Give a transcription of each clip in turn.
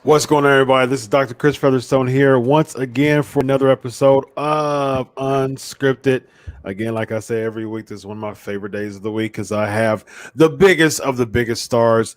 What's going on, everybody? This is Dr. Chris Featherstone here once again for another episode of UnSKripted. Again, like I say every week, this is one of my favorite days of the week because I have the biggest of the biggest stars,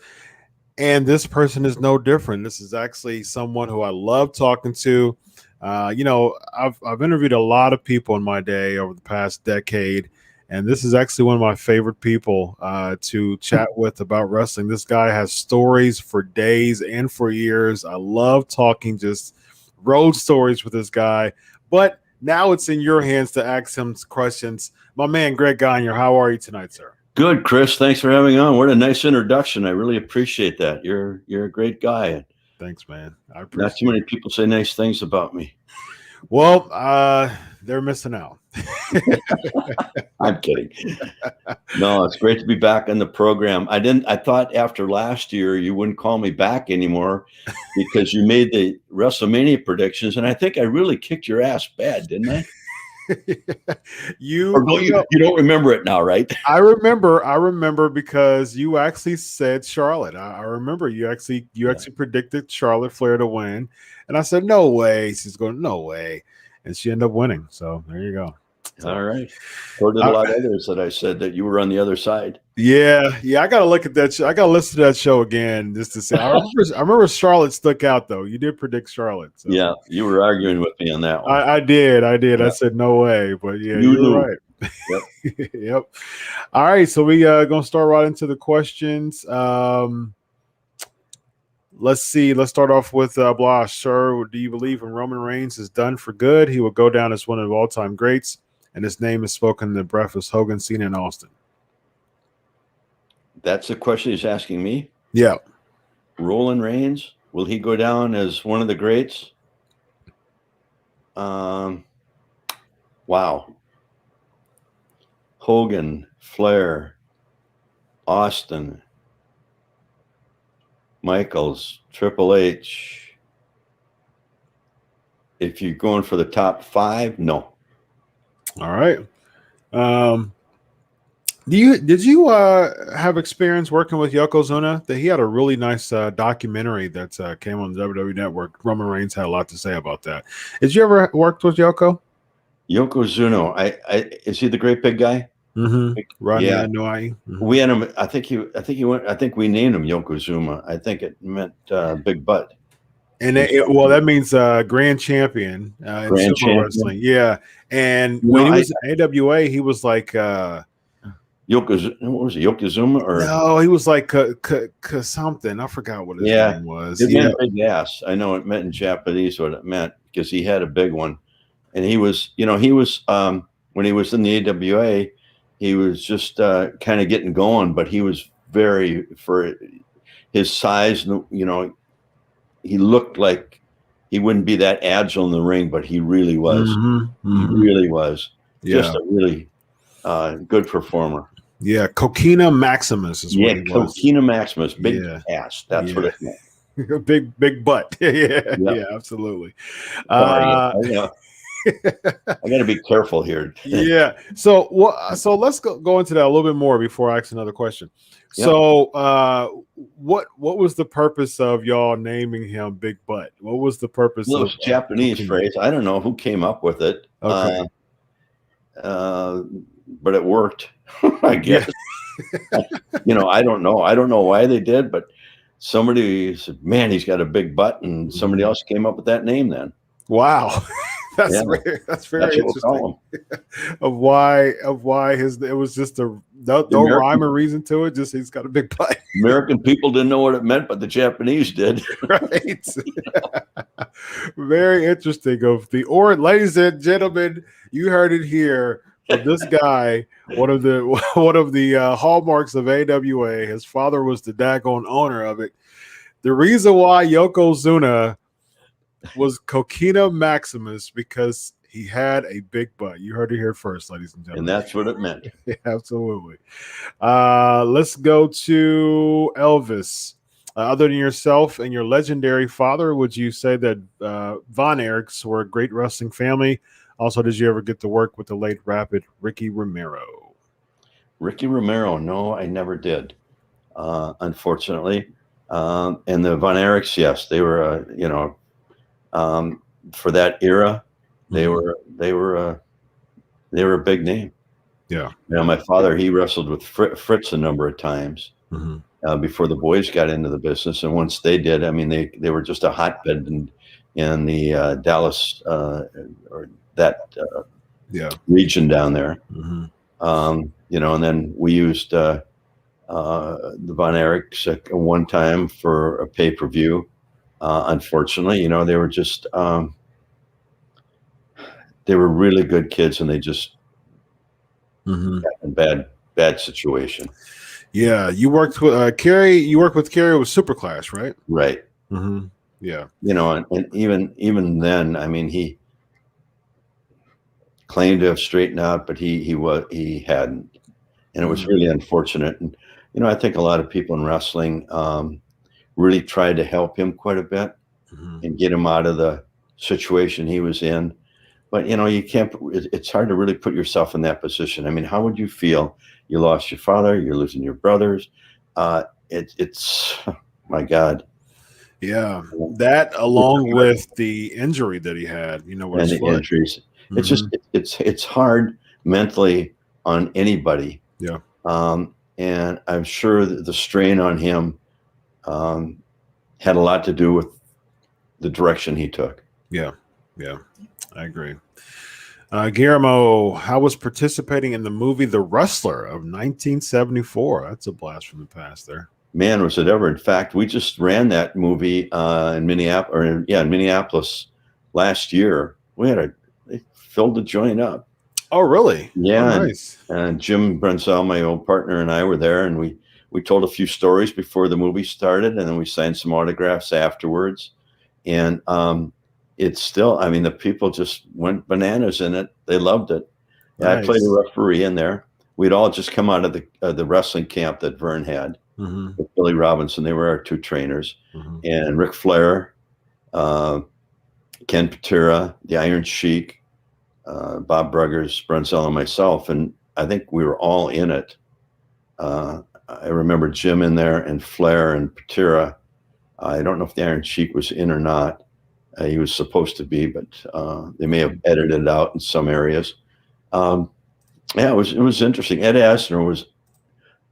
and this person is no different. This is actually someone who I love talking to. I've interviewed a lot of people in my day over the past decade, and this is actually one of my favorite people to chat with about wrestling. This guy has stories for days and for years. I love talking just road stories with this guy. But now it's in your hands to ask him questions. My man, Greg Gagne, how are you tonight, sir? Good, Chris. Thanks for having me on. What a nice introduction. I really appreciate that. You're a great guy. Thanks, man. I appreciate it. Not too many people say nice things about me. Well, they're missing out. I'm kidding. No, it's great to be back on the program. I thought after last year you wouldn't call me back anymore because you made the WrestleMania predictions, and I think I really kicked your ass bad, didn't I? You don't remember it now, right? I remember because you actually said Charlotte. I remember you actually predicted Charlotte Flair to win, and I said no way. She's going no way, and she ended up winning. So there you go. All right. Or did a lot of others that I said that you were on the other side. Yeah. I got to look at that. I got to listen to that show again just to see. I remember Charlotte stuck out though. You did predict Charlotte. So. Yeah, you were arguing with me on that one. I did. Yeah. I said no way, but yeah, you were right. Yep. Yep. All right, so we gonna start right into the questions. Let's see. Let's start off with Blash. Sir, do you believe when Roman Reigns is done for good, he will go down as one of all-time greats, and his name is spoken in the breath of Hogan, Cena, and Austin? That's the question he's asking me? Yeah. Roman Reigns, will he go down as one of the greats? Wow. Hogan, Flair, Austin, Michaels, Triple H. If you're going for the top five, no. All right. Did you have experience working with Yokozuna? That he had a really nice documentary that came on the WWE Network. Roman Reigns had a lot to say about that. Did you ever worked with Yokozuna? Is he the great big guy? Mm-hmm. Right. Yeah. Mm-hmm. We had him. I think we named him Yokozuna. I think it meant big butt. And that means grand champion in wrestling. Yeah. And when he was in AWA, he was like Yokozuna, what was it, Yokozuna or No, he was like something. I forgot what his name was. It meant big ass. I know it meant in Japanese what it meant because he had a big one, and he was when he was in the AWA, he was just kind of getting going, but he was very, for his size, he looked like he wouldn't be that agile in the ring, but he really was. He really was just a really good performer. Yeah, Coquina Maximus is what he was. Coquina Maximus, big ass. That's what it meant. big butt. Yeah, absolutely. I got to be careful here. Yeah. So let's go into that a little bit more before I ask another question. Yep. So what was the purpose of y'all naming him Big Butt? What was the purpose? Well, it's Japanese phrase. I don't know who came up with it. Okay. But it worked, I guess. Yeah. I don't know. I don't know why they did, but somebody said, "Man, he's got a big butt," and somebody else came up with that name then. Wow. That's very interesting. of why it was just no rhyme or reason to it. Just he's got a big butt. American people didn't know what it meant, but the Japanese did. Right. Very interesting. Ladies and gentlemen, you heard it here from this guy. One of the hallmarks of AWA. His father was the daggone owner of it. The reason why Yokozuna was Coquina Maximus because he had a big butt. You heard it here first, ladies and gentlemen. And that's what it meant. Yeah, absolutely. Let's go to Elvis. Other than yourself and your legendary father, would you say that Von Erichs were a great wrestling family? Also, did you ever get to work with the late Rapid Ricky Romero? Ricky Romero, no, I never did, unfortunately. And the Von Erichs, yes, they were, for that era, they were a big name. Yeah. My father, he wrestled with Fritz a number of times before the boys got into the business, and once they did, I mean, they were just a hotbed in the Dallas or that region down there. And then we used the Von Erichs at one time for a pay-per-view. Unfortunately, they were just they were really good kids, and they just got in bad situation. Yeah, you worked with Kerry. You worked with Kerry with Superclass, right? Right. Yeah. And even then, I mean, he claimed to have straightened out, but he hadn't, and it was really unfortunate. And I think a lot of people in wrestling really tried to help him quite a bit and get him out of the situation he was in. But you can't. It's hard to really put yourself in that position. I mean, how would you feel? You lost your father. You're losing your brothers. It's my God. Yeah, that along with the injury that he had, and the injuries. It's just it's hard mentally on anybody. Yeah. And I'm sure that the strain on him had a lot to do with the direction he took. Yeah, I agree. Guillermo, how was participating in the movie The Wrestler of 1974? That's a blast from the past there. Man, was it ever. In fact, we just ran that movie in Minneapolis last year. They filled the joint up. Oh, really? Yeah. Oh, nice. And Jim Brunzell, my old partner, and I were there, and we told a few stories before the movie started, and then we signed some autographs afterwards. And it's still, I mean, the people just went bananas in it. They loved it. Nice. I played a referee in there. We'd all just come out of the wrestling camp that Verne had with Billy Robinson. They were our two trainers. And Ric Flair, Ken Patera, the Iron Sheik, Bob Bruggers, Brunzell, and myself. And I think we were all in it. I remember Jim in there and Flair and Patera. I don't know if the Iron Sheik was in or not. He was supposed to be, but they may have edited it out in some areas. It was interesting. Ed Asner was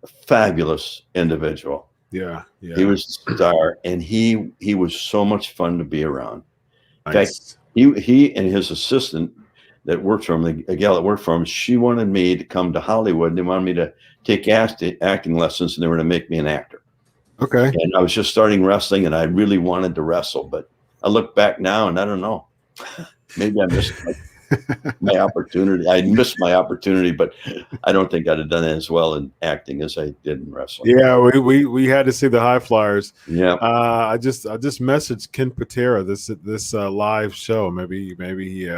a fabulous individual. Yeah. He was a star, and he was so much fun to be around. Nice. In fact, he and his assistant, that worked for him, a gal that worked for him, she wanted me to come to Hollywood, and they wanted me to take acting lessons, and they were going to make me an actor. Okay. And I was just starting wrestling, and I really wanted to wrestle, but I look back now, and I don't know. Maybe I missed my opportunity. I missed my opportunity, but I don't think I'd have done it as well in acting as I did in wrestling. Yeah, we had to see the High Flyers. Yeah. I just messaged Ken Patera this live show. Maybe he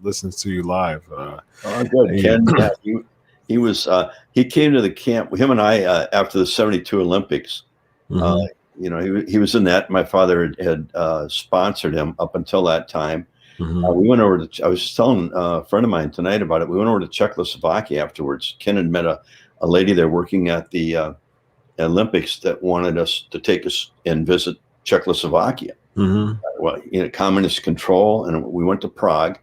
listens to you live. Oh, good. Yeah. Ken, he was he came to the camp. Him and I after the '72 Olympics. Mm-hmm. He was in that. My father had sponsored him up until that time. Mm-hmm. We went over to. I was telling a friend of mine tonight about it. We went over to Czechoslovakia afterwards. Ken had met a lady there working at the Olympics that wanted us to take us and visit Czechoslovakia. Mm-hmm. Well, communist control, and we went to Prague,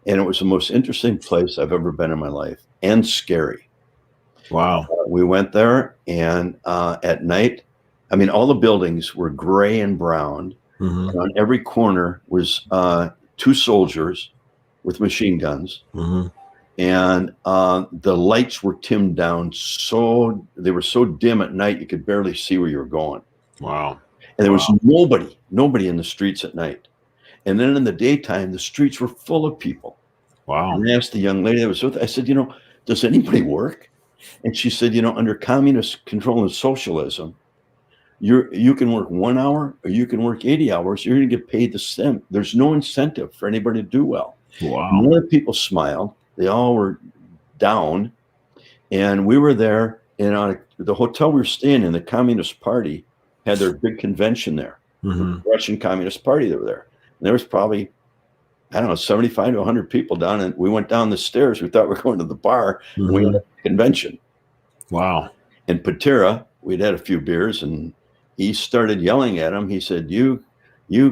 and it was the most interesting place I've ever been in my life, and scary. Wow. We went there, and at night, I mean, all the buildings were gray and brown. Mm-hmm. And on every corner was 2 soldiers with machine guns. Mm-hmm. And the lights were dimmed down they were so dim at night you could barely see where you were going. Wow. And there was nobody in the streets at night. And then in the daytime, the streets were full of people. Wow. And I asked the young lady that was with, I said, does anybody work? And she said, under communist control and socialism, you can work 1 hour or you can work 80 hours. You're going to get paid the same. There's no incentive for anybody to do well. Wow. None of the people smiled. They all were down. And we were there, and the hotel we were staying in, the Communist Party had their big convention there. Mm-hmm. The Russian Communist Party, they were there. And there was probably, I don't know, 75 to 100 people down. And we went down the stairs. We thought we were going to the bar. Mm-hmm. And we had a convention. Wow. And Patera, we'd had a few beers, and he started yelling at him. He said, you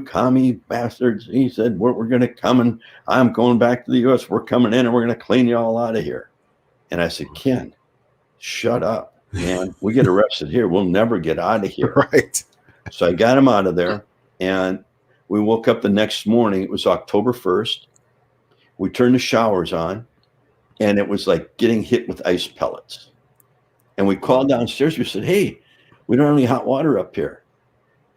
commie bastards. He said, we're going to come, and I'm going back to the U.S. We're coming in, and we're going to clean you all out of here. And I said, Ken, shut up, man. We get arrested here. We'll never get out of here. Right. So I got him out of there, and we woke up the next morning. It was October 1st. We turned the showers on, and it was like getting hit with ice pellets. And we called downstairs. We said, hey, we don't have any hot water up here.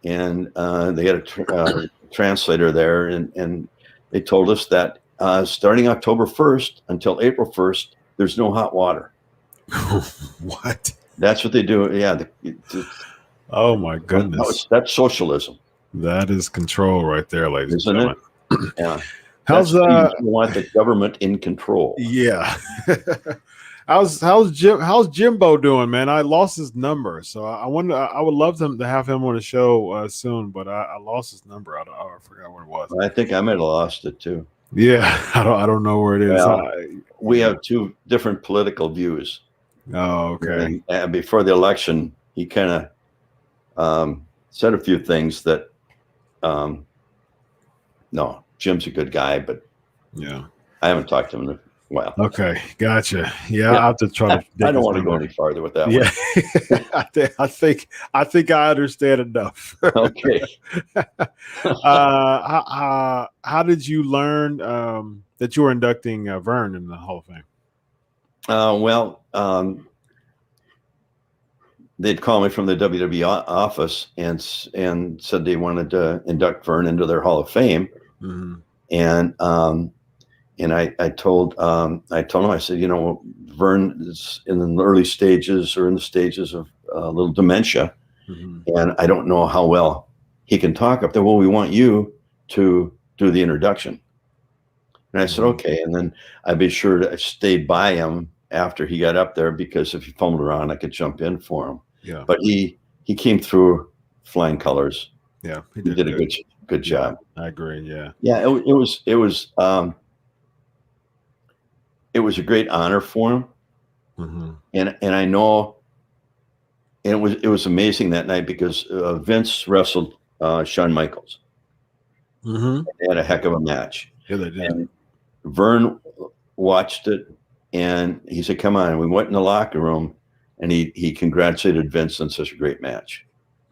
And they had a translator there, and they told us that starting October 1st until April 1st, there's no hot water. What? That's what they do. Yeah. Oh, my goodness. That's socialism. That is control right there, ladies Isn't and gentlemen. it? Yeah. How's you want the government in control. Yeah. How's Jimbo doing, man? I lost his number, so I wonder. I would love to have him on the show soon, but I lost his number. I forgot what it was. I think I might have lost it too. Yeah, I don't know where it is. Well, we have 2 different political views. Oh, okay. And before the election, he kind of said a few things that. No, Jim's a good guy, but yeah, I haven't talked to him in a while. Okay, gotcha. Yeah, I have to try to. I don't want to go any farther with that. Yeah, I think I understand enough. Okay. How did you learn that you were inducting Verne in the Hall of Fame? They'd call me from the WWE office and said they wanted to induct Verne into their Hall of Fame. Mm-hmm. And I told him, I said, Verne is in the early stages or in the stages of a little dementia. Mm-hmm. And I don't know how well he can talk up there. Well, we want you to do the introduction. And I said, okay. And then I'd be sure to stay by him after he got up there, because if he fumbled around, I could jump in for him. Yeah. But he came through flying colors. Yeah. He did a good job. I agree. Yeah. Yeah. It was a great honor for him. Mm-hmm. And I know, and it was amazing that night because Vince wrestled Shawn Michaels. Mm-hmm. They had a heck of a match. Yeah, they did. And Verne watched it, and he said, come on. And we went in the locker room, and he congratulated Vince on such a great match.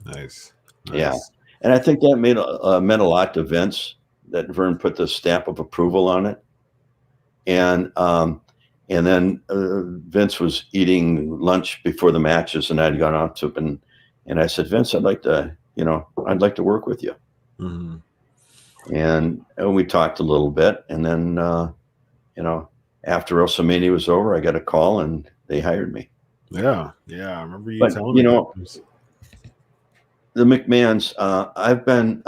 Nice. Yeah. And I think that meant a lot to Vince, that Verne put the stamp of approval on it. And then Vince was eating lunch before the matches, and I'd gone out to him, and I said, Vince, I'd like to work with you. Mm-hmm. And we talked a little bit, and then after WrestleMania was over, I got a call, and they hired me. Yeah, I remember you telling me. The McMahons. I've been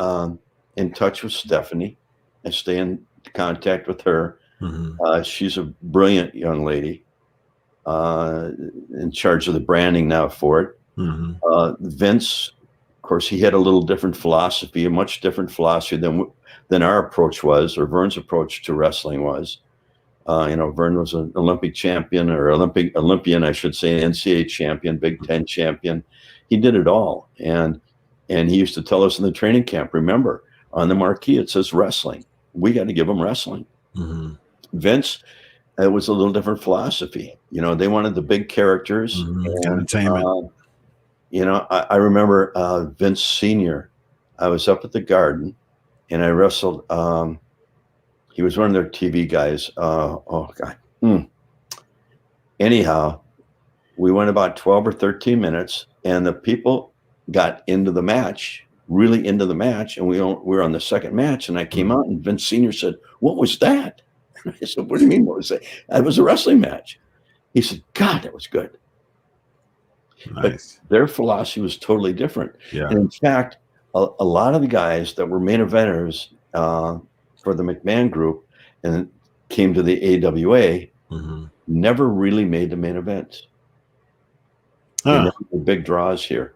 in touch with Stephanie, and stay in contact with her. Mm-hmm. She's a brilliant young lady, in charge of the branding now for it. Mm-hmm. Vince, of course, he had a little different philosophy, a much different philosophy than our approach was, or Verne's approach to wrestling was. Verne was an Olympic champion, or Olympian, I should say, NCAA champion, Big Ten champion. He did it all, and he used to tell us in the training camp, remember, on the marquee it says wrestling. We got to give them wrestling. Mm-hmm. Vince, it was a little different philosophy. They wanted the big characters, and entertainment. I remember Vince Sr. I was up at the Garden, and I wrestled. He was one of their TV guys. Oh God. Anyhow, we went about 12 or 13 minutes, and the people got into the match, really into the match, and we were on the second match, and I came out, and Vince Sr. said, "What was that?" I said, "What do you mean, what was that?" It was a wrestling match. He said, "God, that was good." Nice. But their philosophy was totally different. Yeah. And in fact, a lot of the guys that were main eventers for the McMahon group and came to the AWA never really made the main event. Never the big draws here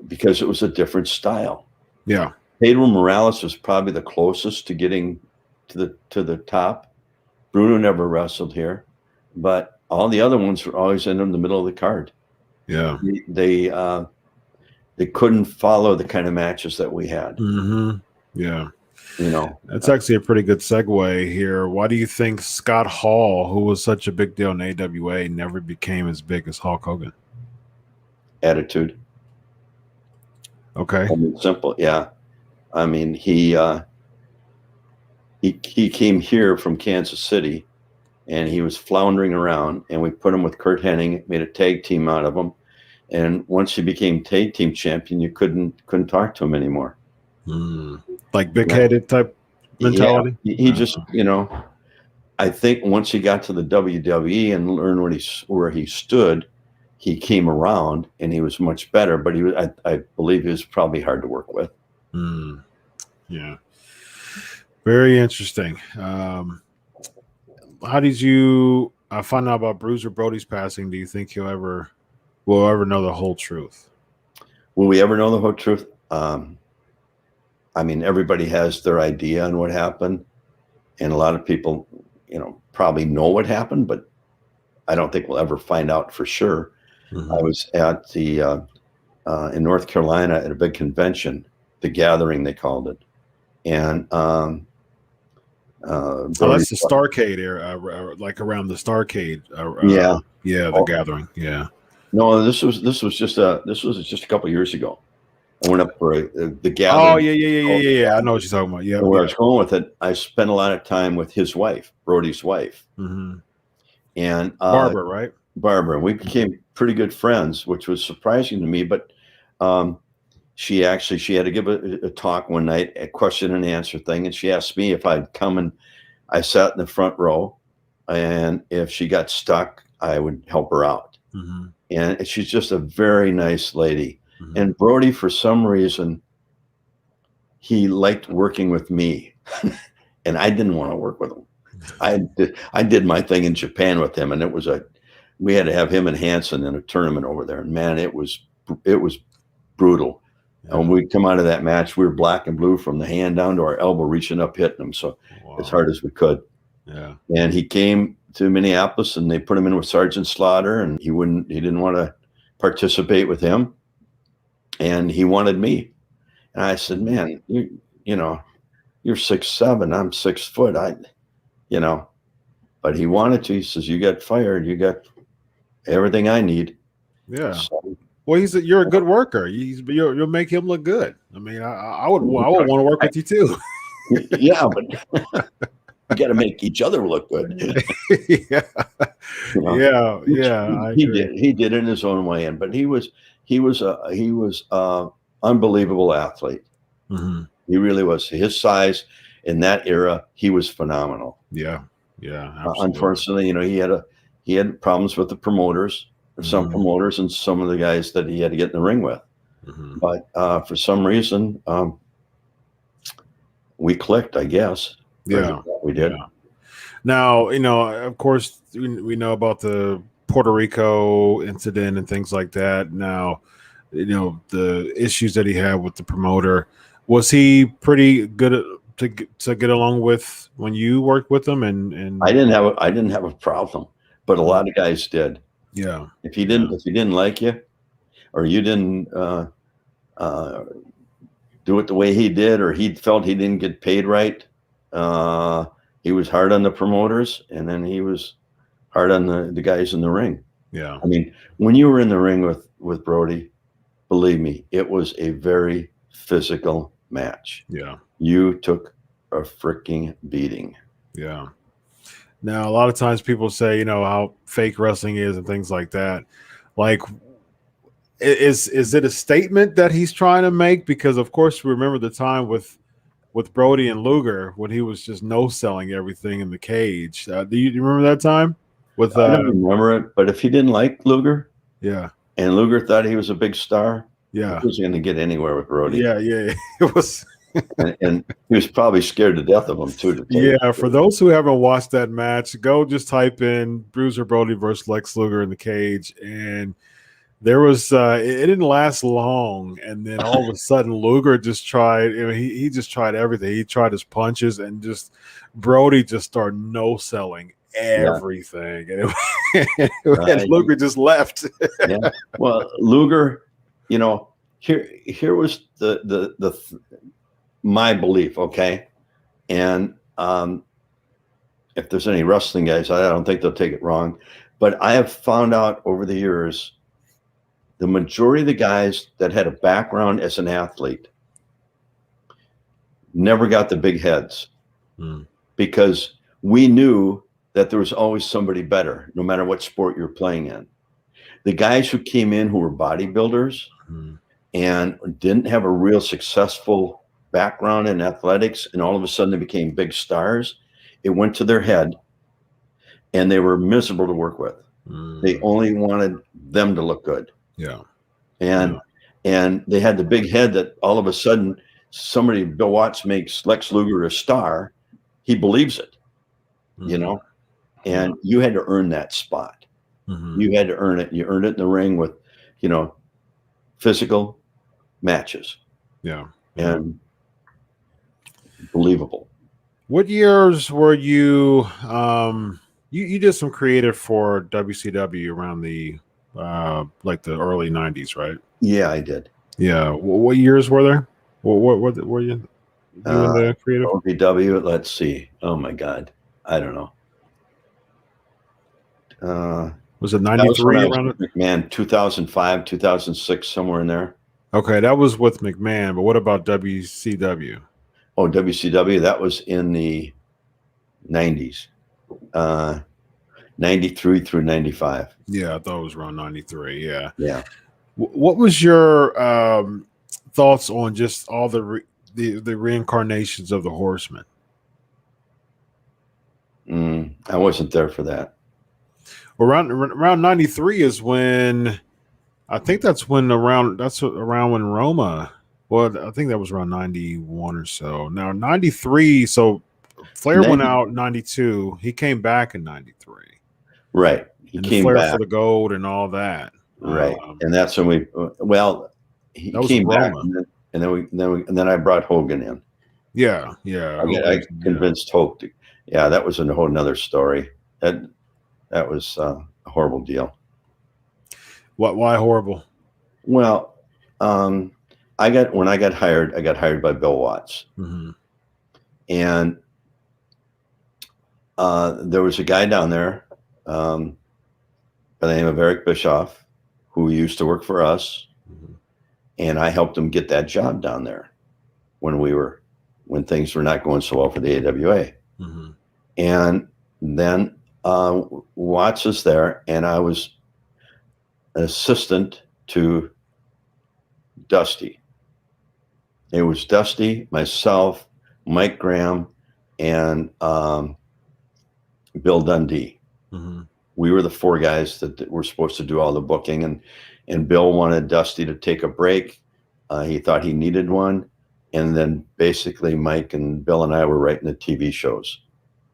because it was a different style. Yeah. Pedro Morales was probably the closest to getting to the top. Bruno never wrestled here, but all the other ones were always in the middle of the card. Yeah. They couldn't follow the kind of matches that we had. Mm-hmm. Yeah. That's actually a pretty good segue here. Why do you think Scott Hall, who was such a big deal in AWA, never became as big as Hulk Hogan? Attitude. Okay. Simple. Yeah. I mean, he came here from Kansas City, and he was floundering around, and we put him with Kurt Hennig, made a tag team out of him. And once he became tag team champion, you couldn't talk to him anymore. Like big-headed type mentality? Yeah, he just, I think once he got to the WWE and learned where he stood, he came around and he was much better, but I believe he was probably hard to work with. Yeah. Very interesting. How did you find out about Bruiser Brody's passing? Do you think we'll ever know the whole truth? Will we ever know the whole truth? I mean, everybody has their idea on what happened, and a lot of people, probably know what happened, but I don't think we'll ever find out for sure. I was at the in North Carolina at a big convention, the Gathering they called it, and that's the Starcade area, like around the Starcade. The Gathering. Yeah. No, this was just a couple of years ago. I went up for the Gathering. Oh yeah. I know what you're talking about. Yeah. Where I was going with it, I spent a lot of time with his wife, Brody's wife, and Barbara, right? Barbara. We became pretty good friends, which was surprising to me. But she had to give a talk one night, a question and answer thing, and she asked me if I'd come, and I sat in the front row, and if she got stuck, I would help her out. And she's just a very nice lady. And Brody, for some reason, he liked working with me, and I didn't want to work with him. I did my thing in Japan with him, and we had to have him and Hansen in a tournament over there. And man, it was brutal. Yeah. And when we come out of that match, we were black and blue from the hand down to our elbow, reaching up, hitting him as hard as we could. Yeah. And he came to Minneapolis, and they put him in with Sergeant Slaughter, and he didn't want to participate with him. And he wanted me. And I said, man, you're 6'7", I'm 6 foot. But he wanted to. He says, you got fired. You got everything I need. Yeah. So, well, you're a good worker. You'll make him look good. I mean, I would want to work with you too. Yeah, We got to make each other look good. Yeah, You know? yeah. I agree. He did it in his own way, but he was unbelievable athlete. Mm-hmm. He really was. His size in that era, he was phenomenal. Yeah, absolutely. Unfortunately, he had problems with the promoters, some Mm-hmm. promoters, and some of the guys that he had to get in the ring with. Mm-hmm. But for some reason, we clicked, I guess. Yeah, we did. Yeah. Now, of course, we know about the Puerto Rico incident and things like that. Now, the issues that he had with the promoter. Was he pretty good to get along with when you worked with him? And I didn't have a problem, but a lot of guys did. Yeah. If he didn't like you, or you didn't do it the way he did, or he felt he didn't get paid right, he was hard on the promoters, and then he was hard on the guys in the ring. Yeah. I mean, when you were in the ring with Brody, believe me, it was a very physical match. Yeah. You took a freaking beating. Yeah. Now, a lot of times people say, how fake wrestling is and things like that. Like, is it a statement that he's trying to make? Because, of course, remember the time with Brody and Luger when he was just no-selling everything in the cage. Do you remember that time? I don't remember it, but if he didn't like Luger, yeah, and Luger thought he was a big star, yeah, he wasn't going to get anywhere with Brody. Yeah, it was. and he was probably scared to death of him too. Yeah, for those who haven't watched that match, go just type in Bruiser Brody versus Lex Luger in the cage, and there was it didn't last long, and then all of a sudden Luger just tried. He just tried everything. He tried his punches, and just Brody just started no selling everything, and and Luger just left. Yeah. Well, Luger, here was the my belief, okay? And if there's any wrestling guys, I don't think they'll take it wrong, but I have found out over the years, the majority of the guys that had a background as an athlete never got the big heads because we knew that there was always somebody better, no matter what sport you're playing in. The guys who came in who were bodybuilders and didn't have a real successful background in athletics, and all of a sudden they became big stars, it went to their head, and they were miserable to work with. They only wanted them to look good. Yeah. And they had the big head that all of a sudden Bill Watts makes Lex Luger a star. He believes it, and you had to earn that spot. You had to earn it. You earned it in the ring with, physical matches. Yeah. And believable. What years were you you did some creative for WCW around the like the early 90s, right? Yeah, I did. Yeah. What years were there? What were you doing the creative? OVW, let's see. Oh my God. I don't know. Was it 93 around it? McMahon, 2005, 2006, somewhere in there. Okay, that was with McMahon, but what about WCW? Oh, WCW, that was in the 90s. 93 through 95. Yeah, I thought it was around 93. Yeah. Yeah. What was your thoughts on just all the reincarnations of the Horsemen? I wasn't there for that. Around 93 is when I think that's around when Roma. Well, I think that was around 91 or so. Now 93. So Flair went out in 92. He came back in 93. Right. He came Flair back for the gold and all that. Right. And that's when he came back, and then I brought Hogan in. Yeah. I convinced Hope to. Yeah, that was a whole nother story. That was a horrible deal. Why horrible? Well, when I got hired by Bill Watts, and there was a guy down there by the name of Eric Bischoff, who used to work for us, and I helped him get that job down there when things were not going so well for the AWA. And then Watts is there, and I was an assistant to Dusty. It was Dusty, myself, Mike Graham, and Bill Dundee. Mm-hmm. We were the four guys that were supposed to do all the booking, and Bill wanted Dusty to take a break. He thought he needed one. And then basically Mike and Bill and I were writing the TV shows.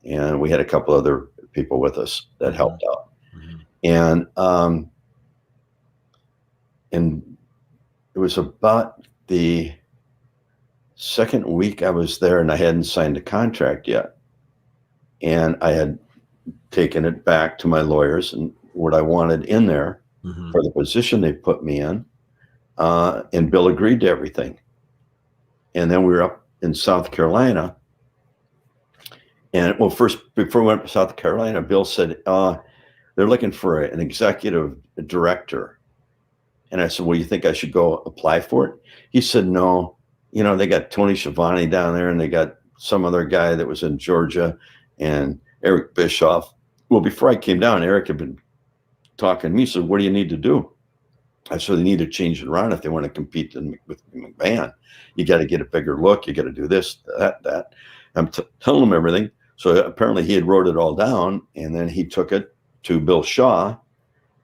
And we had a couple other people with us that Mm-hmm. helped out. Mm-hmm. And it was about the second week I was there, and I hadn't signed a contract yet. And I had taken it back to my lawyers and what I wanted in there Mm-hmm. for the position they put me in. And Bill agreed to everything. And then we were up in South Carolina. And well, first, before we went to South Carolina, Bill said, they're looking for an executive director. And I said, well, you think I should go apply for it? He said, no, they got Tony Schiavone down there, and they got some other guy that was in Georgia, and Eric Bischoff. Well, before I came down, Eric had been talking to me. He said, what do you need to do? I said, they need to change it around if they want to compete with McMahon. You got to get a bigger look. You got to do this, that. I'm telling him everything. So apparently he had wrote it all down, and then he took it to Bill Shaw,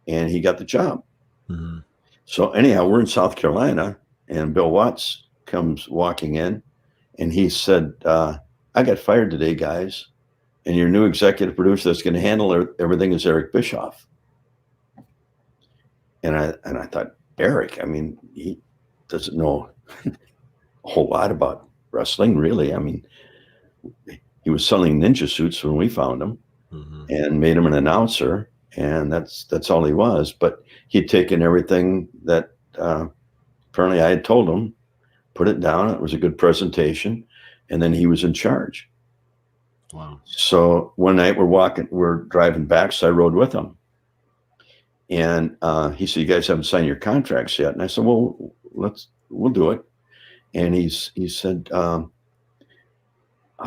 and he got the job. Mm-hmm. So anyhow, we're in South Carolina, and Bill Watts comes walking in, and he said, I got fired today, guys, and your new executive producer that's going to handle everything is Eric Bischoff. And I thought, Eric, I mean, he doesn't know a whole lot about wrestling, really. I mean, he was selling ninja suits when we found him, Mm-hmm. and made him an announcer, and that's all he was. But he'd taken everything that apparently I had told him, put it down. It was a good presentation, and then he was in charge. Wow. So one night we're driving back, so I rode with him. And he said, you guys haven't signed your contracts yet. And I said, well, we'll do it. And he said, how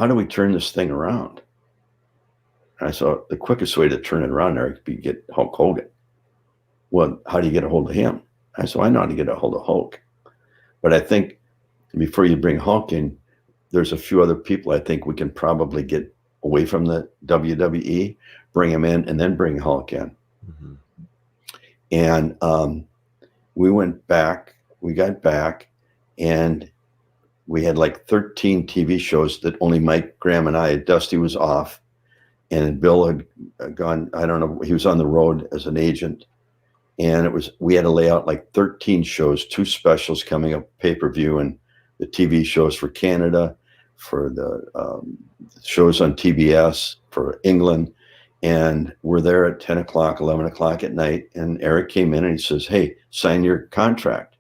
do we turn this thing around? And I said, the quickest way to turn it around, Eric, would be get Hulk Hogan. Well, how do you get a hold of him? I said, I know how to get a hold of Hulk. But I think before you bring Hulk in, there's a few other people I think we can probably get away from the WWE, bring him in, and then bring Hulk in. Mm-hmm. And we got back, and we had like 13 TV shows that only Mike Graham and I, Dusty was off, and Bill had gone, I don't know, he was on the road as an agent. And we had to lay out like 13 shows, 2 specials coming up, pay-per-view, and the TV shows for Canada, for the shows on TBS for England. And we're there at 10 o'clock, 11 o'clock at night. And Eric came in and he says, hey, sign your contract.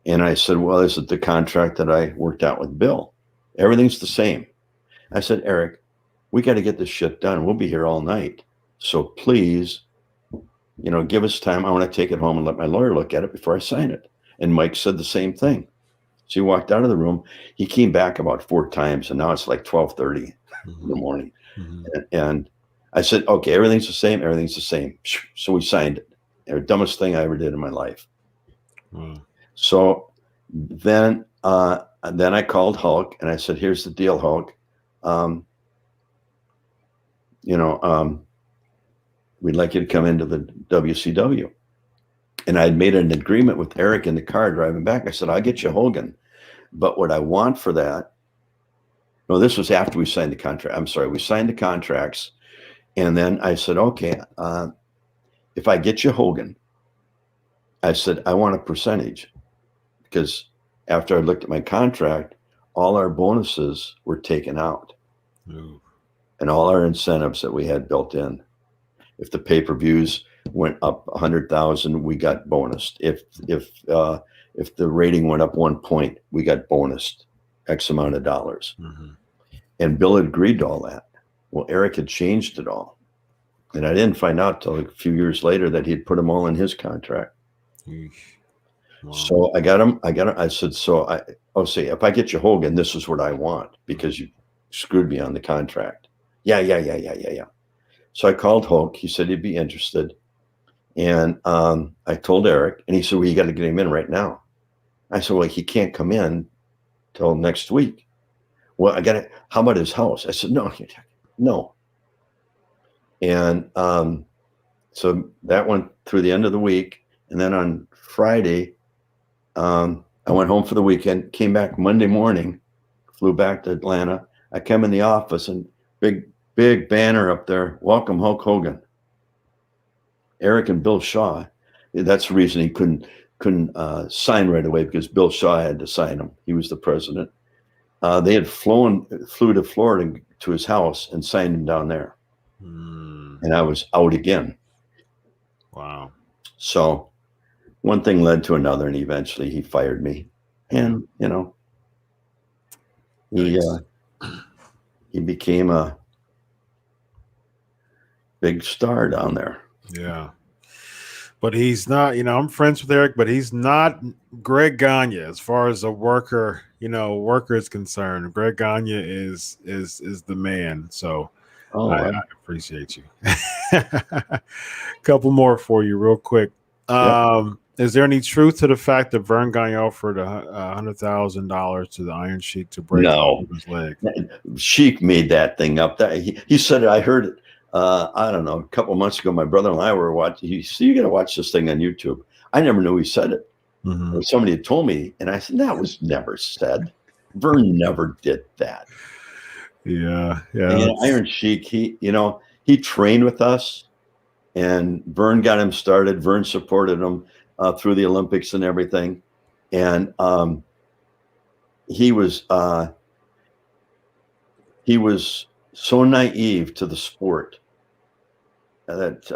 And I said, well, is it the contract that I worked out with Bill? Everything's the same. I said, Eric, we got to get this shit done. We'll be here all night. So please, give us time. I want to take it home and let my lawyer look at it before I sign it. And Mike said the same thing. So he walked out of the room. He came back about 4 times, and now it's like 12:30 in the morning. Mm-hmm. And I said, okay, everything's the same. Everything's the same. So we signed it. The dumbest thing I ever did in my life. Wow. So then I called Hulk, and I said, here's the deal, Hulk. We'd like you to come into the WCW. And I had made an agreement with Eric in the car driving back. I said, I'll get you Hogan. But what I want for that, no, this was after we signed the contract. I'm sorry, we signed the contracts. And then I said, okay, if I get you Hogan, I said, I want a percentage. Because after I looked at my contract, all our bonuses were taken out. Ooh. And all our incentives that we had built in. If the pay-per-views went up 100,000, we got bonused. If the rating went up 1 point, we got bonused X amount of dollars. Mm-hmm. And Bill had agreed to all that. Well, Eric had changed it all. And I didn't find out till a few years later that he'd put them all in his contract. Wow. So I got him. I said, if I get you Hogan, this is what I want, because you screwed me on the contract. Yeah. So I called Hulk. He said he'd be interested. And I told Eric, and he said, well, you got to get him in right now. I said, well, he can't come in till next week. Well, how about his house? I said, no. And so that went through the end of the week. And then on Friday, I went home for the weekend, came back Monday morning, flew back to Atlanta. I came in the office and big banner up there, welcome Hulk Hogan. Eric and Bill Shaw. That's the reason he couldn't sign right away, because Bill Shaw had to sign him. He was the president. They had flew to Florida to his house and signed him down there. And I was out again. Wow. So one thing led to another, and eventually he fired me. And, he became a big star down there. Yeah. But he's not, I'm friends with Eric, but he's not Greg Gagne as far as a worker is concerned. Greg Gagne is the man. So I appreciate you. Couple more for you real quick. Is there any truth to the fact that Verne Gagne offered $100,000 to the Iron Sheik to break his leg? Sheik made that thing up. He said it. I heard it. I don't know. A couple of months ago, my brother and I were watching. He said, "You got to watch this thing on YouTube." I never knew he said it. Mm-hmm. Somebody had told me, and I said, "That was never said. Verne never did that." Yeah. And Iron Sheik, he trained with us, and Verne got him started. Verne supported him through the Olympics and everything, and he was so naive to the sport that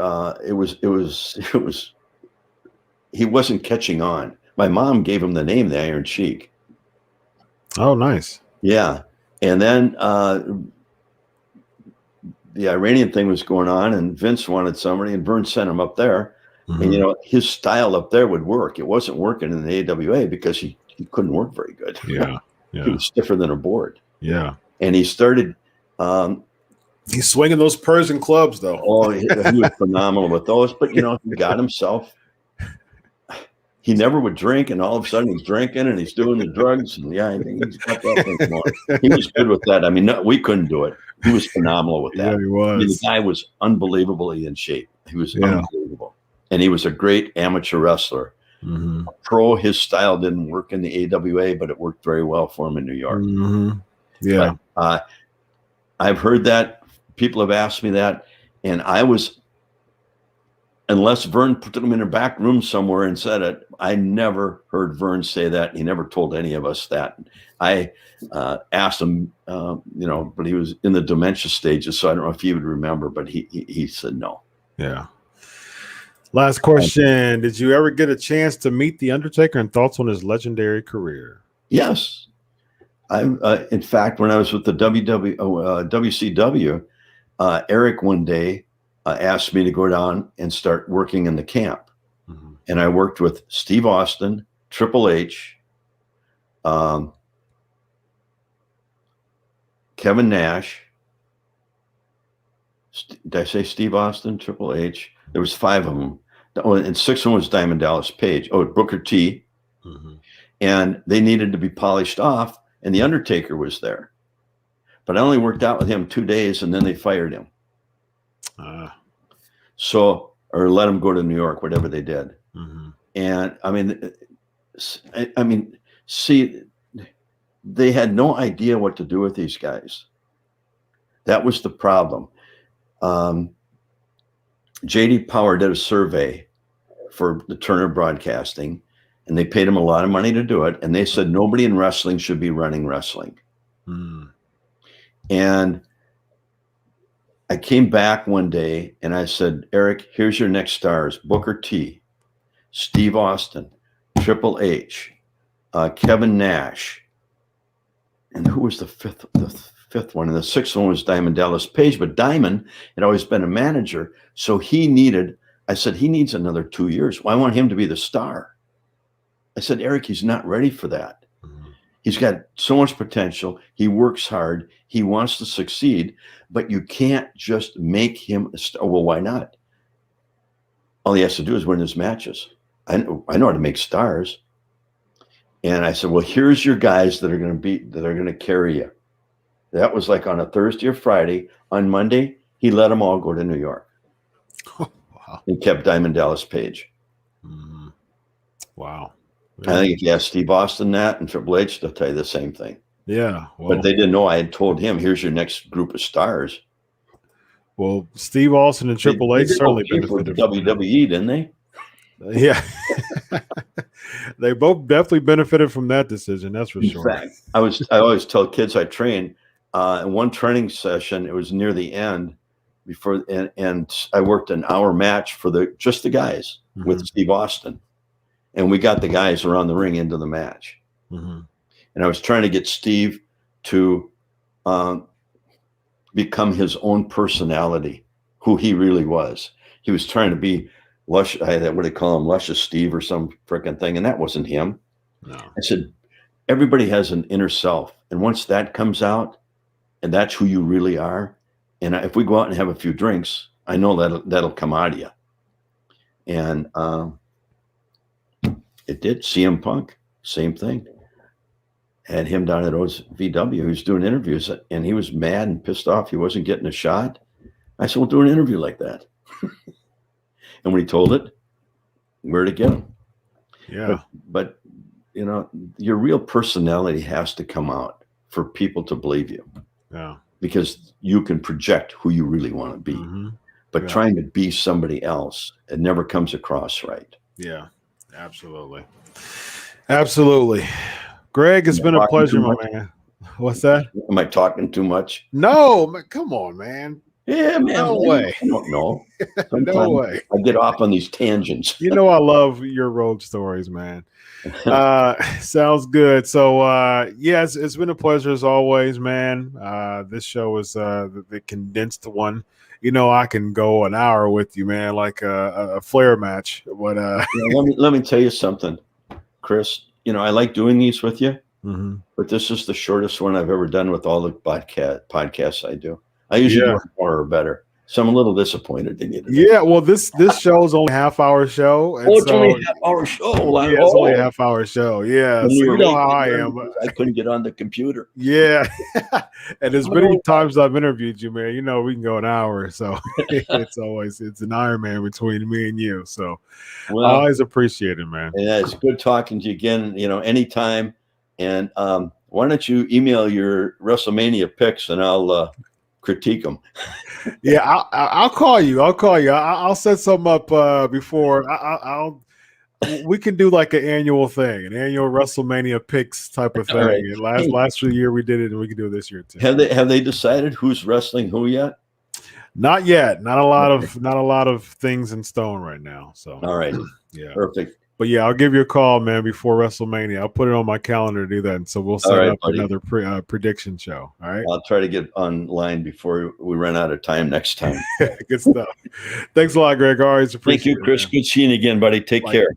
he wasn't catching on. My mom gave him the name, the Iron Sheik. Oh, nice. Yeah. And then the Iranian thing was going on, and Vince wanted somebody, and Verne sent him up there. Mm-hmm. And, his style up there would work. It wasn't working in the AWA because he couldn't work very good. Yeah. He was stiffer than a board. Yeah. And he started... he's swinging those Persian clubs, though. Oh, he was phenomenal with those. But, he got himself. He never would drink, and all of a sudden he's drinking and he's doing the drugs. And I think he's got that thing going. He was good with that. I mean, we couldn't do it. He was phenomenal with that. Yeah, he was. The guy was unbelievably in shape. He was unbelievable. And he was a great amateur wrestler. Mm-hmm. Pro, his style didn't work in the AWA, but it worked very well for him in New York. Mm-hmm. Yeah. But, I've heard that. People have asked me that. And unless Verne put them in a back room somewhere and said it, I never heard Verne say that. He never told any of us that. I asked him, but he was in the dementia stages, so I don't know if he would remember, but he said no. Yeah. Last question. Did you ever get a chance to meet The Undertaker, and thoughts on his legendary career? Yes. In fact, when I was with the WCW, Eric one day asked me to go down and start working in the camp. Mm-hmm. And I worked with Steve Austin, Triple H, Kevin Nash. Did I say Steve Austin, Triple H? There was 5 of them. And 6 of them was Diamond Dallas Page. Oh, Booker T. Mm-hmm. And they needed to be polished off, and The Undertaker was there. But I only worked out with him 2 days, and then they fired him. Or let him go to New York, whatever they did. Mm-hmm. And I mean, see, they had no idea what to do with these guys. That was the problem. J.D. Power did a survey for the Turner Broadcasting, and they paid him a lot of money to do it. And they said nobody in wrestling should be running wrestling. Mm. And I came back one day and I said, Eric, here's your next stars: Booker T, Steve Austin, Triple H, Kevin Nash. And who was the fifth one? And the 6th one was Diamond Dallas Page. But Diamond had always been a manager. So I said, he needs another 2 years. Well, I want him to be the star. I said, Eric, he's not ready for that. Mm-hmm. He's got so much potential. He works hard. He wants to succeed, but you can't just make him a star. Well, why not? All he has to do is win his matches. I know how to make stars. And I said, well, here's your guys that are going to carry you. That was like on a Thursday or Friday. On Monday, he let them all go to New York. Oh, wow. He kept Diamond Dallas Page. Mm-hmm. Wow. I think if you ask Steve Austin that and Triple H, they'll tell you the same thing. Yeah. Well, but they didn't know I had told him, here's your next group of stars. Well, Steve Austin and Triple H certainly benefited from WWE, didn't they? Yeah. They both definitely benefited from that decision. That's for sure. In fact, I always tell kids I train, in one training session, it was near the end before, and I worked an hour match for just the guys with Steve Austin. And we got the guys around the ring into the match. And I was trying to get Steve to become his own personality, who he really was. He was trying to be lush. What do they call him? Luscious Steve or some freaking thing. And that wasn't him. No. I said, everybody has an inner self. And once that comes out, and that's who you really are. And if we go out and have a few drinks, I know that'll come out of you. And it did. CM Punk, same thing. Had him down at VW. He was doing interviews, and he was mad and pissed off he wasn't getting a shot. I said, well, do an interview like that. And when he told it, where to get him? Yeah. But you know, your real personality has to come out for people to believe you. Yeah. Because you can project who you really want to be. But trying to be somebody else, it never comes across right. Yeah, absolutely. Absolutely. Greg, it's been a pleasure, my man. What's that? Am I talking too much? No, come on, man. Yeah, man. No way. I don't know. No way. I get off on these tangents. You know I love your road stories, man. Sounds good. So, yes, it's been a pleasure as always, man. This show is the condensed one. You know, I can go an hour with you, man, like a Flair match. But let me tell you something, Chris. You know, I like doing these with you, but this is the shortest one I've ever done with all the podcasts I do. I usually do more or better. So I'm a little disappointed in you today. Yeah, well, this show is only a half-hour show. And it's only a half-hour show. It's only a half-hour show. Yeah, so you know how I am. I couldn't get on the computer. Yeah, and as many times I've interviewed you, man, you know we can go an hour. So it's an Iron Man between me and you. So I always appreciate it, man. Yeah, it's good talking to you again. You know, anytime. And why don't you email your WrestleMania picks and I'll critique them. Yeah, I'll call you. I'll set some up before. We can do like an annual thing, an annual WrestleMania picks type of thing. Right. Last year we did it, and we can do it this year too. Have they decided who's wrestling who yet? Not yet. Not a lot of things in stone right now. So all right, yeah, perfect. But yeah, I'll give you a call, man, before WrestleMania. I'll put it on my calendar to do that. And so we'll set up another prediction show. All right. I'll try to get online before we run out of time next time. Good stuff. Thanks a lot, Greg. Always appreciate it. Thank you, Chris. Good seeing you again, buddy. Take care.